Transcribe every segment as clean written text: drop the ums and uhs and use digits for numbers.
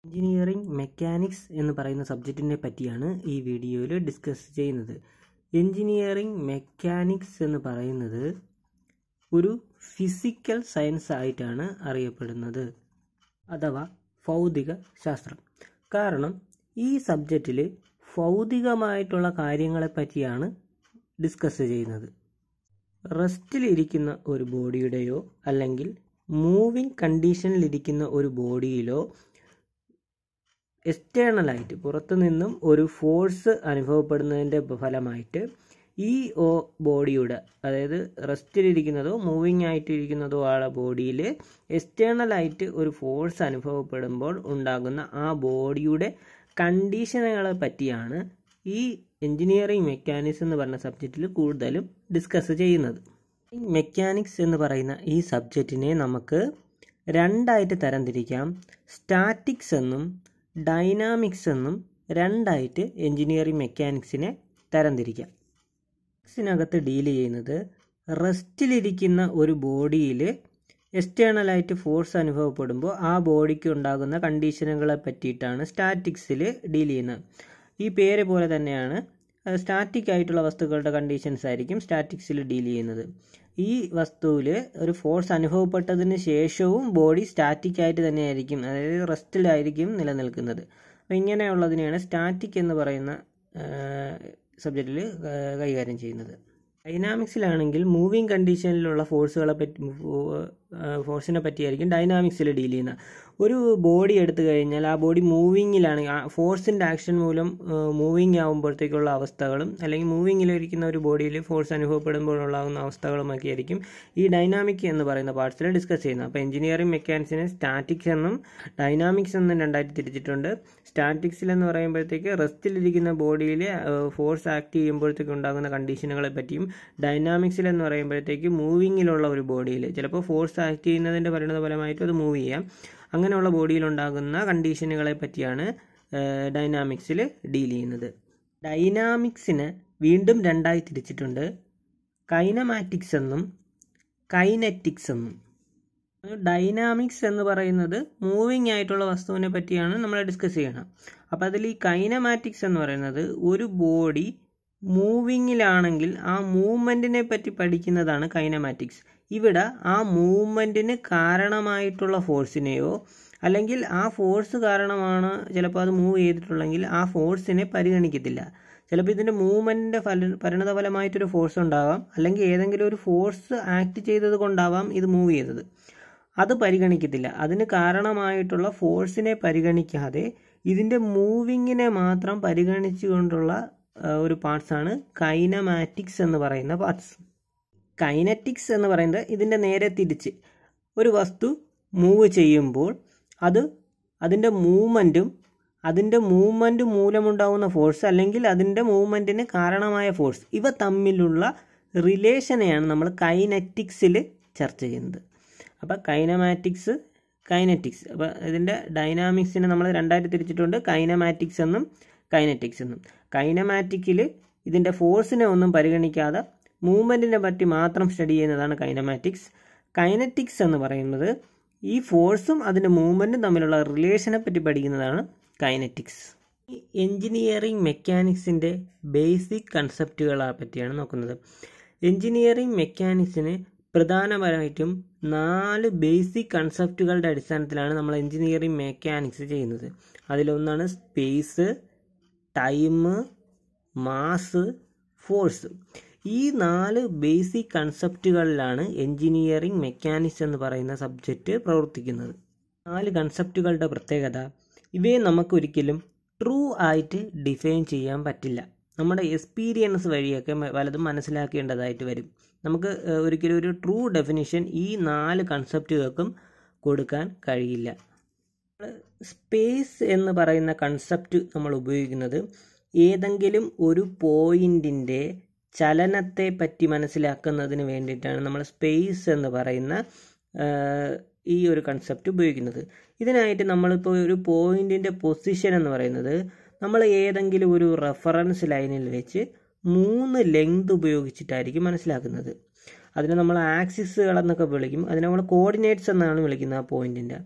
Engineering mechanics എന്ന് പറയുന്ന സബ്ജക്റ്റിനെ പറ്റിയാണ് ഈ വീഡിയോയിൽ ഡിസ്കസ് ചെയ്യുന്നത്. എഞ്ചിനീയറിംഗ് മെക്കാനിക്സ് എന്ന് പറയുന്നത് ഒരു ഫിസിക്കൽ സയൻസ് ആയിട്ടാണ് അറിയപ്പെടുന്നത്, അഥവാ ഭൗതിക ശാസ്ത്രം. കാരണം ഈ സബ്ജക്റ്റിൽ ഭൗതികമായിട്ടുള്ള കാര്യങ്ങളെ പറ്റിയാണ് ഡിസ്കസ് ചെയ്യുന്നത്. റെസ്റ്റിലിരിക്കുന്ന ഒരു ബോഡിയുടെയോ അല്ലെങ്കിൽ മൂവിങ് കണ്ടീഷനിലിരിക്കുന്ന ഒരു ബോഡിയിലോ എക്സ്റ്റേണലായിട്ട് പുറത്തുനിന്നും ഒരു ഫോഴ്സ് അനുഭവപ്പെടുന്നതിൻ്റെ ഫലമായിട്ട് ഈ ബോഡിയുടെ, അതായത് റെസ്റ്റിലിരിക്കുന്നതോ മൂവിങ് ആയിട്ടിരിക്കുന്നതോ ആയ ബോഡിയിൽ എക്സ്റ്റേണലായിട്ട് ഒരു ഫോഴ്സ് അനുഭവപ്പെടുമ്പോൾ ഉണ്ടാകുന്ന ആ ബോഡിയുടെ കണ്ടീഷനുകളെ പറ്റിയാണ് ഈ എഞ്ചിനീയറിംഗ് മെക്കാനിക്സ് എന്ന് പറഞ്ഞ സബ്ജക്റ്റിൽ കൂടുതലും ഡിസ്കസ് ചെയ്യുന്നത്. മെക്കാനിക്സ് എന്ന് പറയുന്ന ഈ സബ്ജക്റ്റിനെ നമുക്ക് രണ്ടായിട്ട് തരംതിരിക്കാം. സ്റ്റാറ്റിക്സ് എന്നും ഡൈനാമിക്സ് എന്നും രണ്ടായിട്ട് എഞ്ചിനീയറിംഗ് മെക്കാനിക്സിനെ തരംതിരിക്കാം. ിനകത്ത് ഡീൽ ചെയ്യുന്നത് റെസ്റ്റിലിരിക്കുന്ന ഒരു ബോഡിയിൽ എക്സ്റ്റേണലായിട്ട് ഫോഴ്സ് അനുഭവപ്പെടുമ്പോൾ ആ ബോഡിക്ക് ഉണ്ടാകുന്ന കണ്ടീഷനുകളെ പറ്റിയിട്ടാണ് സ്റ്റാറ്റിക്സിൽ ഡീൽ ചെയ്യുന്നത്. ഈ പേര് പോലെ തന്നെയാണ് സ്റ്റാറ്റിക് ആയിട്ടുള്ള വസ്തുക്കളുടെ കണ്ടീഷൻസ് ആയിരിക്കും സ്റ്റാറ്റിക്സിൽ ഡീൽ ചെയ്യുന്നത്. ഈ വസ്തുവിൽ ഒരു ഫോഴ്സ് അനുഭവപ്പെട്ടതിന് ശേഷവും ബോഡി സ്റ്റാറ്റിക് ആയിട്ട് തന്നെയായിരിക്കും, അതായത് റെസ്റ്റിലായിരിക്കും നിലനിൽക്കുന്നത്. അപ്പോൾ ഇങ്ങനെയുള്ളതിനെയാണ് സ്റ്റാറ്റിക് എന്ന് പറയുന്ന സബ്ജക്റ്റിൽ കൈകാര്യം ചെയ്യുന്നത്. ഡൈനാമിക്സിലാണെങ്കിൽ മൂവിങ് കണ്ടീഷനിലുള്ള ഫോഴ്സിനെ പറ്റിയായിരിക്കും ഡൈനാമിക്സിൽ ഡീൽ ചെയ്യുന്നത്. ഒരു ബോഡി എടുത്തു കഴിഞ്ഞാൽ ആ ബോഡി മൂവിങ്ങിലാണെങ്കിൽ ആ ഫോഴ്സിൻ്റെ ആക്ഷൻ മൂലം മൂവിങ് ആകുമ്പോഴത്തേക്കുള്ള അവസ്ഥകളും, അല്ലെങ്കിൽ മൂവിങ്ങിലിരിക്കുന്ന ഒരു ബോഡിയിൽ ഫോഴ്സ് അനുഭവപ്പെടുമ്പോഴുണ്ടാകുന്ന അവസ്ഥകളുമൊക്കെ ആയിരിക്കും ഈ ഡൈനാമിക് എന്ന് പറയുന്ന പാർട്സിൽ ഡിസ്കസ് ചെയ്യുന്നത്. അപ്പോൾ എഞ്ചിനീയറിംഗ് മെക്കാനിക്സിനെ സ്റ്റാറ്റിക്സ് എന്നും ഡൈനാമിക്സ് എന്നും രണ്ടായിട്ട് തിരിച്ചിട്ടുണ്ട്. സ്റ്റാറ്റിക്സിൽ എന്ന് പറയുമ്പോഴത്തേക്ക് റെസ്റ്റിലിരിക്കുന്ന ബോഡിയിൽ ഫോഴ്സ് ആക്ട് ചെയ്യുമ്പോഴത്തേക്ക് ഉണ്ടാകുന്ന കണ്ടീഷനുകളെ പറ്റിയും, ഡൈനാമിക്സിൽ എന്ന് പറയുമ്പോഴത്തേക്ക് മൂവിങ്ങിലുള്ള ഒരു ബോഡിയിൽ ചിലപ്പോൾ ഫോഴ്സ് ആക്ട് ചെയ്യുന്നതിൻ്റെ പരിണതഫലമായിട്ട് അത് മൂവ് ചെയ്യാം, അങ്ങനെയുള്ള ബോഡിയിലുണ്ടാകുന്ന കണ്ടീഷനുകളെ പറ്റിയാണ് ഡൈനാമിക്സിൽ ഡീൽ ചെയ്യുന്നത്. ഡൈനാമിക്സിനെ വീണ്ടും രണ്ടായി തിരിച്ചിട്ടുണ്ട്, കൈനമാറ്റിക്സ് എന്നും കൈനറ്റിക്സ് എന്നും. ഡൈനാമിക്സ് എന്ന് പറയുന്നത് മൂവിങ് ആയിട്ടുള്ള വസ്തുവിനെ പറ്റിയാണ് നമ്മൾ ഡിസ്കസ് ചെയ്യണം. അപ്പോൾ അതിൽ ഈ കൈനമാറ്റിക്സ് എന്ന് പറയുന്നത് ഒരു ബോഡി മൂവിങ്ങിലാണെങ്കിൽ ആ മൂവ്മെൻറ്റിനെ പറ്റി പഠിക്കുന്നതാണ് കൈനമാറ്റിക്സ്. ഇവിടെ ആ മൂവ്മെൻറ്റിന് കാരണമായിട്ടുള്ള ഫോഴ്സിനെയോ, അല്ലെങ്കിൽ ആ ഫോഴ്സ് കാരണമാണ് ചിലപ്പോൾ അത് മൂവ് ചെയ്തിട്ടുള്ളെങ്കിൽ ആ ഫോഴ്സിനെ പരിഗണിക്കത്തില്ല. ചിലപ്പോൾ ഇതിൻ്റെ മൂവ്മെൻറ്റിൻ്റെ പരിണതഫലമായിട്ടൊരു ഫോഴ്സ് ഉണ്ടാവാം, അല്ലെങ്കിൽ ഏതെങ്കിലും ഒരു ഫോഴ്സ് ആക്ട് ചെയ്തത് കൊണ്ടാവാം ഇത് മൂവ് ചെയ്തത്, അത് പരിഗണിക്കത്തില്ല. അതിന് കാരണമായിട്ടുള്ള ഫോഴ്സിനെ പരിഗണിക്കാതെ ഇതിൻ്റെ മൂവിങ്ങിനെ മാത്രം പരിഗണിച്ചുകൊണ്ടുള്ള ഒരു പാർട്സാണ് കൈനമാറ്റിക്സ് എന്ന് പറയുന്ന പാർട്സ്. കൈനറ്റിക്സ് എന്ന് പറയുന്നത് ഇതിൻ്റെ നേരെ തിരിച്ച്, ഒരു വസ്തു മൂവ് ചെയ്യുമ്പോൾ അതിൻ്റെ മൂവ്മെൻറ്റ് മൂലമുണ്ടാകുന്ന ഫോഴ്സ്, അല്ലെങ്കിൽ അതിൻ്റെ മൂവ്മെൻറ്റിന് കാരണമായ ഫോഴ്സ്, ഇവ തമ്മിലുള്ള റിലേഷനെയാണ് നമ്മൾ കൈനറ്റിക്സിൽ ചർച്ച ചെയ്യുന്നത്. അപ്പോൾ കൈനമാറ്റിക്സ്, കൈനറ്റിക്സ്. അപ്പോൾ ഇതിൻ്റെ ഡൈനാമിക്സിനെ നമ്മൾ രണ്ടായിട്ട് തിരിച്ചിട്ടുണ്ട്, കൈനമാറ്റിക്സ് എന്നും കൈനറ്റിക്സ് എന്നും. കൈനമാറ്റിക്കിൽ ഇതിൻ്റെ ഫോഴ്സിനെ ഒന്നും പരിഗണിക്കാതെ മൂവ്മെൻറ്റിനെ പറ്റി മാത്രം സ്റ്റഡി ചെയ്യുന്നതാണ് കൈനമാറ്റിക്സ്. കൈനറ്റിക്സ് എന്ന് പറയുന്നത് ഈ ഫോഴ്സും അതിൻ്റെ മൂവ്മെൻറ്റും തമ്മിലുള്ള റിലേഷനെ പറ്റി പഠിക്കുന്നതാണ് കൈനറ്റിക്സ്. ഈ എഞ്ചിനീയറിംഗ് മെക്കാനിക്സിൻ്റെ ബേസിക് കൺസെപ്റ്റുകളെ പറ്റിയാണ് നോക്കുന്നത്. എഞ്ചിനീയറിംഗ് മെക്കാനിക്സിന് പ്രധാനമായിട്ടും 4 ബേസിക് കൺസെപ്റ്റുകളുടെ അടിസ്ഥാനത്തിലാണ് നമ്മൾ എഞ്ചിനീയറിംഗ് മെക്കാനിക്സ് ചെയ്യുന്നത്. അതിലൊന്നാണ് സ്പേസ്, ടൈം, മാസ്, ഫോഴ്സ്. ഈ 4 ബേസിക് കൺസെപ്റ്റുകളിലാണ് എഞ്ചിനീയറിംഗ് മെക്കാനിക്സ് എന്ന് പറയുന്ന സബ്ജക്റ്റ് പ്രവർത്തിക്കുന്നത്. 4 കൺസെപ്റ്റുകളുടെ പ്രത്യേകത, ഇവയെ നമുക്കൊരിക്കലും ട്രൂ ആയിട്ട് ഡിഫൈൻ ചെയ്യാൻ പറ്റില്ല. നമ്മുടെ എക്സ്പീരിയൻസ് വഴിയൊക്കെ പലതും മനസ്സിലാക്കേണ്ടതായിട്ട് വരും. നമുക്ക് ഒരിക്കലും ഒരു ട്രൂ ഡെഫിനിഷൻ ഈ 4 കൺസെപ്റ്റുകൾക്കും കൊടുക്കാൻ കഴിയില്ല. സ്പേസ് എന്ന് പറയുന്ന കൺസെപ്റ്റ് നമ്മൾ ഉപയോഗിക്കുന്നത് ഏതെങ്കിലും ഒരു പോയിൻറ്റിൻ്റെ ചലനത്തെ പറ്റി മനസ്സിലാക്കുന്നതിന് വേണ്ടിയിട്ടാണ് നമ്മൾ സ്പേസ് എന്ന് പറയുന്ന ഈ ഒരു കൺസെപ്റ്റ് ഉപയോഗിക്കുന്നത്. ഇതിനായിട്ട് നമ്മളിപ്പോൾ ഒരു പോയിൻറ്റിൻ്റെ പൊസിഷൻ എന്ന് പറയുന്നത് നമ്മൾ ഏതെങ്കിലും ഒരു റെഫറൻസ് ലൈനിൽ വെച്ച് 3 ലെങ്ത് ഉപയോഗിച്ചിട്ടായിരിക്കും മനസ്സിലാക്കുന്നത്. അതിനെ നമ്മൾ ആക്സിസുകളെന്നൊക്കെ വിളിക്കും. അതിനെ നമ്മൾ കോർഡിനേറ്റ്സ് എന്നാണ് വിളിക്കുന്നത് ആ പോയിൻറ്റിൻ്റെ.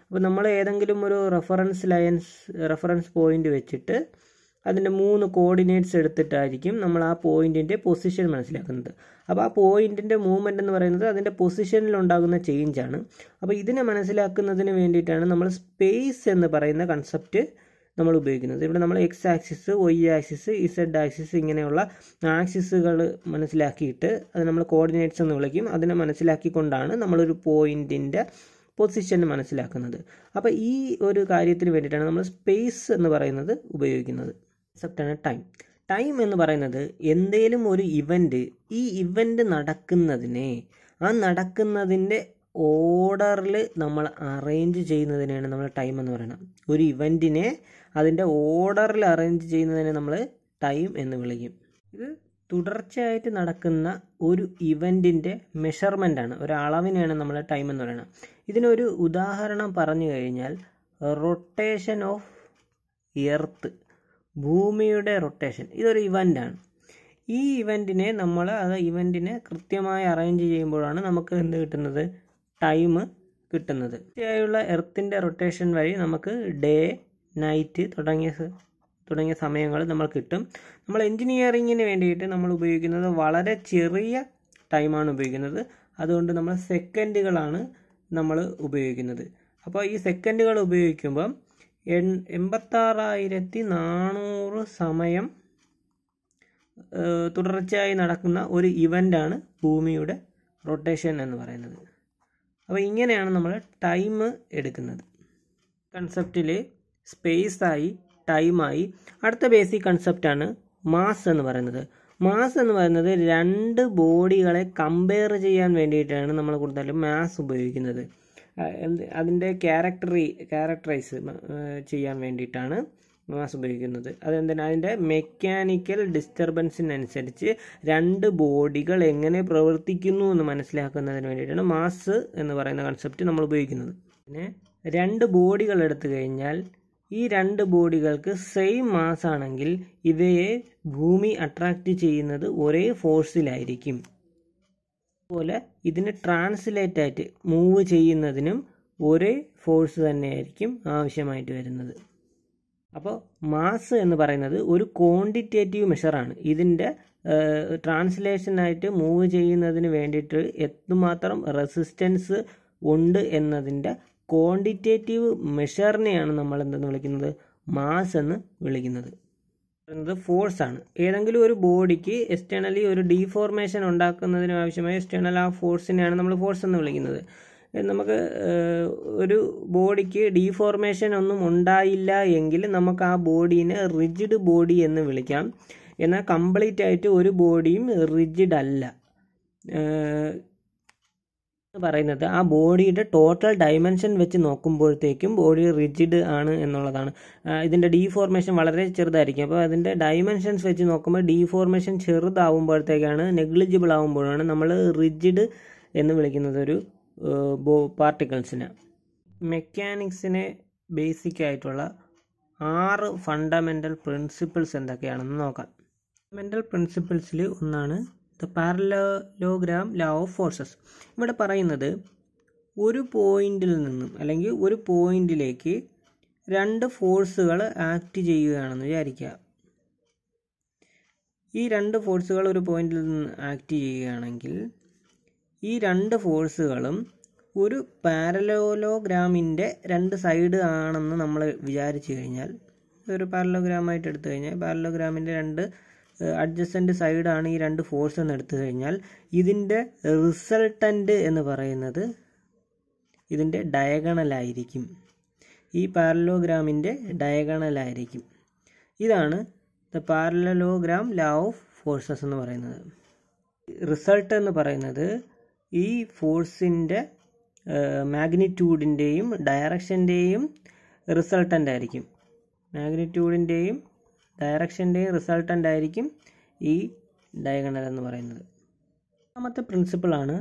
അപ്പോൾ നമ്മൾ ഏതെങ്കിലും ഒരു റെഫറൻസ് പോയിൻ്റ് വെച്ചിട്ട് അതിൻ്റെ 3 കോർഡിനേറ്റ്സ് എടുത്തിട്ടായിരിക്കും നമ്മൾ ആ പോയിൻറ്റിൻ്റെ പൊസിഷൻ മനസ്സിലാക്കുന്നത്. അപ്പോൾ ആ പോയിൻറ്റിൻ്റെ മൂവ്മെൻ്റ് എന്ന് പറയുന്നത് അതിൻ്റെ പൊസിഷനിലുണ്ടാകുന്ന ചേഞ്ചാണ്. അപ്പോൾ ഇതിനെ മനസ്സിലാക്കുന്നതിന് വേണ്ടിയിട്ടാണ് നമ്മൾ സ്പേസ് എന്ന് പറയുന്ന കൺസെപ്റ്റ് നമ്മൾ ഉപയോഗിക്കുന്നത്. ഇവിടെ നമ്മൾ X axis, Y axis, Z axis ഇങ്ങനെയുള്ള ആക്സിസുകൾ മനസ്സിലാക്കിയിട്ട് അത് നമ്മൾ കോർഡിനേറ്റ്സ് എന്ന് വിളിക്കും. അതിനെ മനസ്സിലാക്കിക്കൊണ്ടാണ് നമ്മളൊരു പോയിൻറ്റിൻ്റെ പൊസിഷൻ മനസ്സിലാക്കുന്നത്. അപ്പോൾ ഈ ഒരു കാര്യത്തിന് വേണ്ടിയിട്ടാണ് നമ്മൾ സ്പേസ് എന്ന് പറയുന്നത് ഉപയോഗിക്കുന്നത്. കൺസെപ്റ്റാണ് ടൈം. ടൈം എന്ന് പറയുന്നത് എന്തേലും ഒരു ഇവൻ്റ്, ഈ ഇവൻ്റ് നടക്കുന്നതിൻ്റെ ഓർഡറിൽ നമ്മൾ അറേഞ്ച് ചെയ്യുന്നതിനെയാണ് നമ്മൾ ടൈം എന്ന് പറയുന്നത്. ഒരു ഇവൻറ്റിനെ അതിൻ്റെ ഓർഡറിൽ അറേഞ്ച് ചെയ്യുന്നതിനെ നമ്മൾ ടൈം എന്ന് വിളിക്കും. ഇത് തുടർച്ചയായിട്ട് നടക്കുന്ന ഒരു ഇവൻറ്റിൻ്റെ മെഷർമെൻ്റാണ്, ഒരു അളവിനെയാണ് നമ്മൾ ടൈം എന്ന് പറയുന്നത്. ഇതിനൊരു ഉദാഹരണം പറഞ്ഞു കഴിഞ്ഞാൽ റൊട്ടേഷൻ ഓഫ് എർത്ത്, ഭൂമിയുടെ റൊട്ടേഷൻ, ഇതൊരു ഇവൻ്റാണ്. ഈ ഇവൻറ്റിനെ കൃത്യമായി അറേഞ്ച് ചെയ്യുമ്പോഴാണ് നമുക്ക് എന്ത് കിട്ടുന്നത്, ടൈം കിട്ടുന്നത്. തീർച്ചയായുള്ള എർത്തിൻ്റെ റൊട്ടേഷൻ വഴി നമുക്ക് ഡേ, നൈറ്റ് തുടങ്ങിയ സമയങ്ങൾ നമ്മൾ കിട്ടും. നമ്മൾ എൻജിനീയറിങ്ങിന് വേണ്ടിയിട്ട് നമ്മൾ ഉപയോഗിക്കുന്നത് വളരെ ചെറിയ ടൈമാണ് ഉപയോഗിക്കുന്നത്. അതുകൊണ്ട് നമ്മൾ സെക്കൻഡുകളാണ് നമ്മൾ ഉപയോഗിക്കുന്നത്. അപ്പോൾ ഈ സെക്കൻഡുകൾ ഉപയോഗിക്കുമ്പം 86,400 സമയം തുടർച്ചയായി നടക്കുന്ന ഒരു ഇവൻ്റാണ് ഭൂമിയുടെ റൊട്ടേഷൻ എന്ന് പറയുന്നത്. അപ്പോൾ ഇങ്ങനെയാണ് നമ്മൾ ടൈം എടുക്കുന്നത്. കൺസെപ്റ്റിൽ സ്പേസായി, ടൈമായി. അടുത്ത ബേസിക് കൺസെപ്റ്റാണ് മാസ് എന്ന് പറയുന്നത്. മാസ് എന്ന് പറയുന്നത് 2 ബോഡികളെ കമ്പയർ ചെയ്യാൻ വേണ്ടിയിട്ടാണ് നമ്മൾ കൂടുതലും മാസ് ഉപയോഗിക്കുന്നത്. അതിൻ്റെ ക്യാരക്ടറൈസ് ചെയ്യാൻ വേണ്ടിയിട്ടാണ് മാസ് ഉപയോഗിക്കുന്നത്. അതെന്തിനാണ്, അതിൻ്റെ മെക്കാനിക്കൽ ഡിസ്റ്റർബൻസിനനുസരിച്ച് 2 ബോഡികൾ എങ്ങനെ പ്രവർത്തിക്കുന്നു എന്ന് മനസ്സിലാക്കുന്നതിന് വേണ്ടിയിട്ടാണ് മാസ് എന്ന് പറയുന്ന കൺസെപ്റ്റ് നമ്മൾ ഉപയോഗിക്കുന്നത്. പിന്നെ 2 ബോഡികൾ എടുത്തു കഴിഞ്ഞാൽ ഈ 2 ബോഡികൾക്ക് സെയിം മാസ് ആണെങ്കിൽ ഇവയെ ഭൂമി അട്രാക്റ്റ് ചെയ്യുന്നത് ഒരേ ഫോഴ്സിലായിരിക്കും. അതുപോലെ ഇതിന് ട്രാൻസ്ലേറ്റ് ആയിട്ട് മൂവ് ചെയ്യുന്നതിനും ഒരേ ഫോഴ്സ് തന്നെയായിരിക്കും ആവശ്യമായിട്ട് വരുന്നത്. അപ്പോൾ മാസ് എന്ന് പറയുന്നത് ഒരു ക്വാണ്ടിറ്റേറ്റീവ് മെഷറാണ്. ഇതിൻ്റെ ട്രാൻസ്ലേഷനായിട്ട് മൂവ് ചെയ്യുന്നതിന് വേണ്ടിയിട്ട് എത്രമാത്രം റെസിസ്റ്റൻസ് ഉണ്ട് എന്നതിൻ്റെ ക്വാണ്ടിറ്റേറ്റീവ് മെഷറിനെയാണ് നമ്മൾ എന്തെന്ന് വിളിക്കുന്നത്, മാസ് എന്ന് വിളിക്കുന്നത്. ഫോഴ്സാണ്. ഏതെങ്കിലും ഒരു ബോഡിക്ക് എക്സ്റ്റേണലി ഒരു ഡീഫോർമേഷൻ ഉണ്ടാക്കുന്നതിന് ആവശ്യമായ എക്സ്റ്റേണൽ ആ ഫോഴ്സിനെയാണ് നമ്മൾ ഫോഴ്സ് എന്ന് വിളിക്കുന്നത്. നമുക്ക് ഒരു ബോഡിക്ക് ഡീഫോർമേഷൻ ഒന്നും ഉണ്ടായില്ല എങ്കിൽ നമുക്ക് ആ ബോഡീനെ റിജിഡ് ബോഡി എന്ന് വിളിക്കാം. എന്നാൽ കംപ്ലീറ്റ് ആയിട്ട് ഒരു ബോഡിയും റിജിഡ് അല്ല പറയുന്നത്. ആ ബോഡിയുടെ ടോട്ടൽ ഡയമെൻഷൻ വെച്ച് നോക്കുമ്പോഴത്തേക്കും ബോഡി റിജിഡ് ആണ് എന്നുള്ളതാണ്. ഇതിൻ്റെ ഡീഫോർമേഷൻ വളരെ ചെറുതായിരിക്കും. അപ്പോൾ അതിൻ്റെ ഡയമെൻഷൻസ് വെച്ച് നോക്കുമ്പോൾ ഡീഫോർമേഷൻ ചെറുതാവുമ്പോഴത്തേക്കാണ്, നെഗ്ലിജിബിൾ ആകുമ്പോഴാണ് നമ്മൾ റിജിഡ് എന്ന് വിളിക്കുന്നത് ഒരു പാർട്ടിക്കിൾസിന്. മെക്കാനിക്സിനെ ബേസിക് ആയിട്ടുള്ള 6 ഫണ്ടമെൻ്റൽ പ്രിൻസിപ്പിൾസ് എന്തൊക്കെയാണെന്ന് നോക്കാം. ഫണ്ടമെൻ്റൽ പ്രിൻസിപ്പിൾസിൽ ഒന്നാണ് the parallelogram law of forces. ഇവിടെ പറയുന്നത് ഒരു പോയിന്റിൽ നിന്നും അല്ലെങ്കിൽ ഒരു പോയിന്റിലേക്ക് 2 ഫോഴ്സുകൾ ആക്ട് ചെയ്യുകയാണെന്ന് വിചാരിക്കുക. ഈ 2 ഫോഴ്സുകൾ ഒരു പോയിന്റിൽ നിന്ന് ആക്ട് ചെയ്യുകയാണെങ്കിൽ ഈ 2 ഫോഴ്സുകളും ഒരു പാരലലോഗ്രാമിൻ്റെ 2 സൈഡ് ആണെന്ന് നമ്മൾ വിചാരിച്ചു കഴിഞ്ഞാൽ, ഒരു പാരലോഗ്രാമായിട്ട് എടുത്തു കഴിഞ്ഞാൽ പാരലോഗ്രാമിൻ്റെ 2 അഡ്ജസൻറ്റ് സൈഡാണ് ഈ 2 ഫോഴ്സ് എന്ന് എടുത്തു കഴിഞ്ഞാൽ ഇതിൻ്റെ റിസൾട്ടൻ്റ് എന്ന് പറയുന്നത് ഇതിൻ്റെ ഡയഗണലായിരിക്കും. ഈ പാരലോഗ്രാമിൻ്റെ ഡയഗണലായിരിക്കും. ഇതാണ് the parallelogram law of forces എന്ന് പറയുന്നത്. റിസൾട്ട് എന്ന് പറയുന്നത് ഈ ഫോഴ്സിൻ്റെ മാഗ്നിറ്റ്യൂഡിൻ്റെയും ഡയറക്ഷൻ്റെയും റിസൾട്ടൻ്റ് ആയിരിക്കും. മാഗ്നിറ്റ്യൂഡിൻ്റെയും ഡയറക്ഷൻ്റെയും റിസൾട്ടൻ്റ് ആയിരിക്കും ഈ ഡയഗണൽ എന്ന് പറയുന്നത്. രണ്ടാമത്തെ പ്രിൻസിപ്പിളാണ്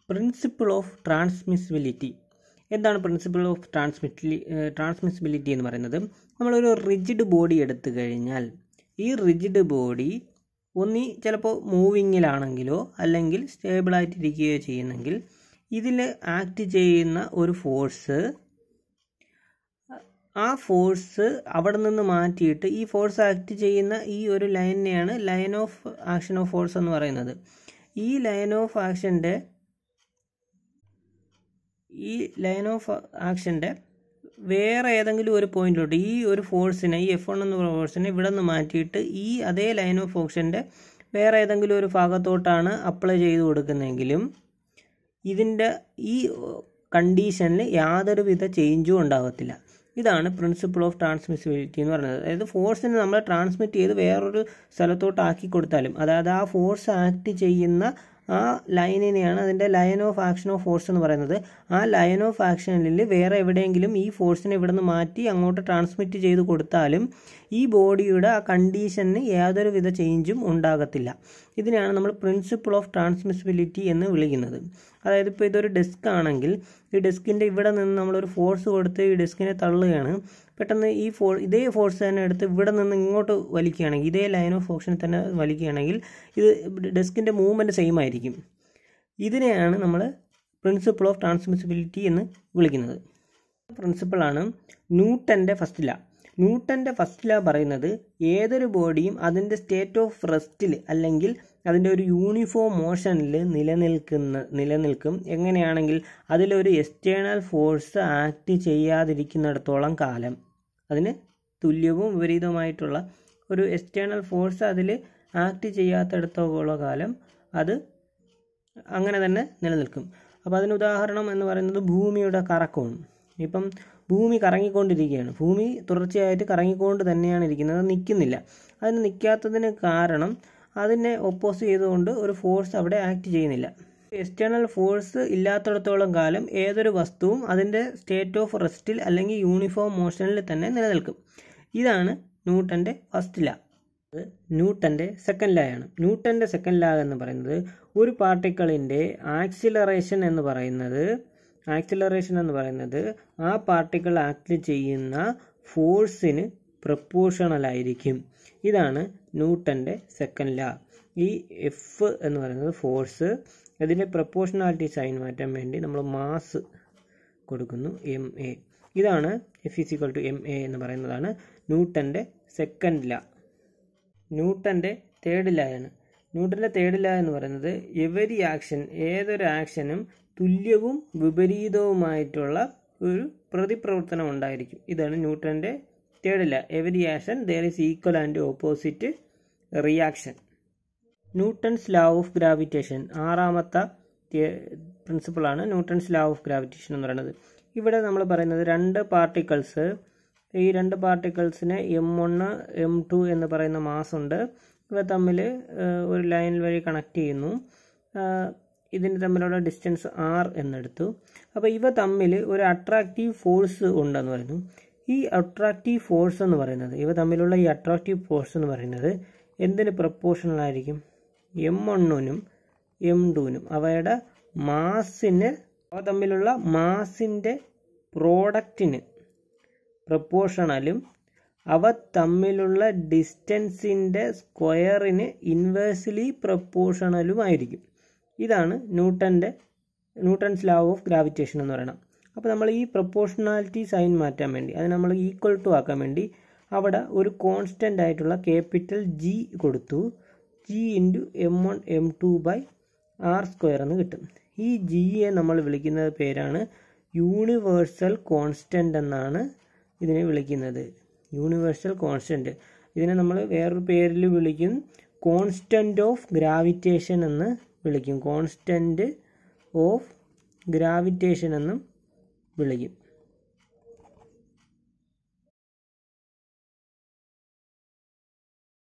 പ്രിൻസിപ്പിൾ ഓഫ് ട്രാൻസ്മിസിബിലിറ്റി. എന്താണ് പ്രിൻസിപ്പിൾ ഓഫ് ട്രാൻസ്മിസിബിലിറ്റി എന്ന് പറയുന്നത്? നമ്മളൊരു റിജിഡ് ബോഡി എടുത്തു കഴിഞ്ഞാൽ ഈ റിജിഡ് ബോഡി ഒന്നി ചിലപ്പോൾ മൂവിങ്ങിലാണെങ്കിലോ അല്ലെങ്കിൽ സ്റ്റേബിളായിട്ടിരിക്കുകയോ ചെയ്യുന്നെങ്കിൽ ഇതിൽ ആക്ട് ചെയ്യുന്ന ഒരു ഫോഴ്സ്, ആ ഫോഴ്സ് അവിടെ നിന്ന് മാറ്റിയിട്ട് ഈ ഫോഴ്സ് ആക്ട് ചെയ്യുന്ന ഈ ഒരു ലൈനിനെയാണ് line of action of force എന്ന് പറയുന്നത്. ഈ ലൈൻ ഓഫ് ആക്ഷൻ്റെ വേറെ ഏതെങ്കിലും ഒരു പോയിന്റിലോട്ട് ഈ ഒരു ഫോഴ്സിനെ, ഈ F1 എന്ന ഫോഴ്സിനെ ഇവിടെ നിന്ന് മാറ്റിയിട്ട് ഈ അതേ ലൈൻ ഓഫ് ആക്ഷൻ്റെ വേറെ ഏതെങ്കിലും ഒരു ഭാഗത്തോട്ടാണ് അപ്ലൈ ചെയ്ത് കൊടുക്കുന്നതെങ്കിലും ഇതിൻ്റെ ഈ കണ്ടീഷനിൽ യാതൊരുവിധ ചേഞ്ചും ഉണ്ടാകത്തില്ല. ഇതാണ് പ്രിൻസിപ്പിൾ ഓഫ് ട്രാൻസ്മിസിബിലിറ്റി എന്ന് പറയുന്നത്. അതായത് ഫോഴ്സിനെ നമ്മൾ ട്രാൻസ്മിറ്റ് ചെയ്ത് വേറൊരു സ്ഥലത്തോട്ട് ആക്കി കൊടുത്താലും, അതായത് ആ ഫോഴ്സ് ആക്ട് ചെയ്യുന്ന ആ ലൈനിനെയാണ് അതിൻ്റെ line of action of force എന്ന് പറയുന്നത്. ആ ലൈൻ ഓഫ് ആക്ഷനിൽ വേറെ എവിടെയെങ്കിലും ഈ ഫോഴ്സിനെ ഇവിടെ നിന്ന് മാറ്റി അങ്ങോട്ട് ട്രാൻസ്മിറ്റ് ചെയ്ത് കൊടുത്താലും ഈ ബോഡിയുടെ ആ കണ്ടീഷന് യാതൊരുവിധ ചേഞ്ചും ഉണ്ടാകത്തില്ല. ഇതിനെയാണ് നമ്മൾ പ്രിൻസിപ്പിൾ ഓഫ് ട്രാൻസ്മിസിബിലിറ്റി എന്ന് വിളിക്കുന്നത്. അതായത് ഇപ്പോൾ ഇതൊരു ഡെസ്ക് ആണെങ്കിൽ ഈ ഡെസ്കിൻ്റെ ഇവിടെ നിന്ന് നമ്മളൊരു ഫോഴ്സ് കൊടുത്ത് ഈ ഡെസ്കിനെ തള്ളുകയാണ്. പെട്ടെന്ന് ഈ ഇതേ ഫോഴ്സ് തന്നെ എടുത്ത് ഇവിടെ നിന്ന് ഇങ്ങോട്ട് വലിക്കുകയാണെങ്കിൽ, ഇതേ ലൈൻ ഓഫ് ആക്ഷനിൽ തന്നെ വലിക്കുകയാണെങ്കിൽ ഇത് ഡെസ്കിൻ്റെ മൂവ്മെൻറ്റ് സെയിം ആയിരിക്കും. ഇതിനെയാണ് നമ്മൾ പ്രിൻസിപ്പിൾ ഓഫ് ട്രാൻസ്മിസിബിലിറ്റി എന്ന് വിളിക്കുന്നത്. പ്രിൻസിപ്പിളാണ് ന്യൂട്ടൻ്റെ ഫസ്റ്റ് ലാ. ന്യൂട്ടൻ്റെ ഫസ്റ്റ് ലാ പറയുന്നത് ഏതൊരു ബോഡിയും അതിൻ്റെ സ്റ്റേറ്റ് ഓഫ് റെസ്റ്റിൽ അല്ലെങ്കിൽ അതിൻ്റെ ഒരു യൂണിഫോം മോഷനിൽ നിലനിൽക്കും. എങ്ങനെയാണെങ്കിൽ അതിലൊരു എക്സ്റ്റേണൽ ഫോഴ്സ് ആക്ട് ചെയ്യാതിരിക്കുന്നിടത്തോളം കാലം, അതിന് തുല്യവും വിപരീതവുമായിട്ടുള്ള ഒരു എക്സ്റ്റേണൽ ഫോഴ്സ് അതിൽ ആക്ട് ചെയ്യാത്തിടത്തോളം കാലം അത് അങ്ങനെ തന്നെ നിലനിൽക്കും. അപ്പോൾ അതിന് ഉദാഹരണം എന്ന് പറയുന്നത് ഭൂമിയുടെ കറക്കമാണ്. ഇപ്പം ഭൂമി കറങ്ങിക്കൊണ്ടിരിക്കുകയാണ്. ഭൂമി തുടർച്ചയായിട്ട് കറങ്ങിക്കൊണ്ട് തന്നെയാണ് ഇരിക്കുന്നത്, നിൽക്കുന്നില്ല. അതിന് നിൽക്കാത്തതിന് കാരണം അതിനെ ഒപ്പോസ് ചെയ്തുകൊണ്ട് ഒരു ഫോഴ്സ് അവിടെ ആക്ട് ചെയ്യുന്നില്ല. എക്സ്റ്റേണൽ ഫോഴ്സ് ഇല്ലാത്തിടത്തോളം കാലം ഏതൊരു വസ്തുവും അതിൻ്റെ സ്റ്റേറ്റ് ഓഫ് റെസ്റ്റിൽ അല്ലെങ്കിൽ യൂണിഫോം മോഷനിൽ തന്നെ നിലനിൽക്കും. ഇതാണ് ന്യൂട്ടൻ്റെ ഫസ്റ്റ് ലാ. ന്യൂട്ടൻ്റെ സെക്കൻഡ് ലാ ആണ്. ന്യൂട്ടൻ്റെ സെക്കൻഡ് ലാ എന്ന് പറയുന്നത് ഒരു പാർട്ടിക്കിളിൻ്റെ ആക്സിലറേഷൻ എന്ന് പറയുന്നത് ആ പാർട്ടിക്കിൾ ആക്ട് ചെയ്യുന്ന ഫോഴ്സിന് പ്രൊപ്പോർഷണൽ ആയിരിക്കും. ഇതാണ് ന്യൂട്ടൻ്റെ സെക്കൻഡ് ലാ. ഈ എഫ് എന്ന് പറയുന്നത് ഫോഴ്സ്, അതിൻ്റെ പ്രൊപ്പോർഷണാലിറ്റി സൈൻ മാറ്റാൻ വേണ്ടി നമ്മൾ മാസ് കൊടുക്കുന്നു, MA. ഇതാണ് F=MA എന്ന് പറയുന്നതാണ് ന്യൂട്ടൻ്റെ സെക്കൻഡ് ലാ. ന്യൂട്ടൻ്റെ തേർഡ് ലാ ആണ്. ന്യൂട്ടൻ്റെ തേർഡ് ലാ എന്ന് പറയുന്നത് എവരി ആക്ഷൻ, ഏതൊരു ആക്ഷനും തുല്യവും വിപരീതവുമായിട്ടുള്ള ഒരു പ്രതിപ്രവർത്തനം ഉണ്ടായിരിക്കും. ഇതാണ് ന്യൂട്ടൻ്റെ third law. Every action there is equal and opposite reaction. Newton's law of gravitation, ആറാമത്തെ പ്രിൻസിപ്പിളാണ് ന്യൂട്ടൺസ് ലാ ഓഫ് ഗ്രാവിറ്റേഷൻ എന്ന് പറയുന്നത്. ഇവിടെ നമ്മൾ പറയുന്നത് രണ്ട് പാർട്ടിക്കിൾസ്, ഈ രണ്ട് പാർട്ടിക്കിൾസിന് M1 M2 എന്ന് പറയുന്ന മാസ് ഉണ്ട്. ഇവ തമ്മിൽ ഒരു ലൈൻ വഴി കണക്ട് ചെയ്യുന്നു. ഇതിന് തമ്മിലുള്ള ഡിസ്റ്റൻസ് R എന്നെടുത്തു. അപ്പോൾ ഇവ തമ്മിൽ ഒരു അട്രാക്റ്റീവ് ഫോഴ്സ് ഉണ്ടെന്ന് പറയുന്നു. ഈ അട്രാക്റ്റീവ് ഫോഴ്സ് എന്ന് പറയുന്നത്, ഇവ തമ്മിലുള്ള ഈ അട്രാക്റ്റീവ് ഫോഴ്സ് എന്ന് പറയുന്നത് എന്തിന് പ്രൊപ്പോർഷണൽ ആയിരിക്കും? M1നും M2നും അവയുടെ മാസിന്, അവ തമ്മിലുള്ള മാസിൻ്റെ പ്രോഡക്റ്റിന് പ്രൊപ്പോർഷണലും അവ തമ്മിലുള്ള ഡിസ്റ്റൻസിൻ്റെ സ്ക്വയറിന് ഇൻവേഴ്സ്ലി പ്രൊപ്പോർഷണലുമായിരിക്കും. ഇതാണ് ന്യൂട്ടൺസ് ലാ ഓഫ് ഗ്രാവിറ്റേഷൻ എന്ന് പറയുന്നത്. അപ്പോൾ നമ്മൾ ഈ പ്രൊപ്പോർഷണാലിറ്റി സൈൻ മാറ്റാൻ വേണ്ടി, അത് നമ്മൾ ഈക്വൽ ടു ആക്കാൻ വേണ്ടി അവിടെ ഒരു കോൺസ്റ്റൻ്റ് ആയിട്ടുള്ള ക്യാപിറ്റൽ G കൊടുത്തു. G × M1 M2/R² എന്ന് കിട്ടും. ഈ Gയെ നമ്മൾ വിളിക്കുന്ന പേരാണ് യൂണിവേഴ്സൽ കോൺസ്റ്റൻ്റ് എന്നാണ് ഇതിനെ വിളിക്കുന്നത്. യൂണിവേഴ്സൽ കോൺസ്റ്റൻ്റ്, ഇതിനെ നമ്മൾ വേറൊരു പേരിൽ വിളിക്കും, കോൺസ്റ്റൻ്റ് ഓഫ് ഗ്രാവിറ്റേഷൻ എന്ന് വിളിക്കും. കോൺസ്റ്റൻ്റ് ഓഫ് ഗ്രാവിറ്റേഷൻ എന്നും വിളിക്കും.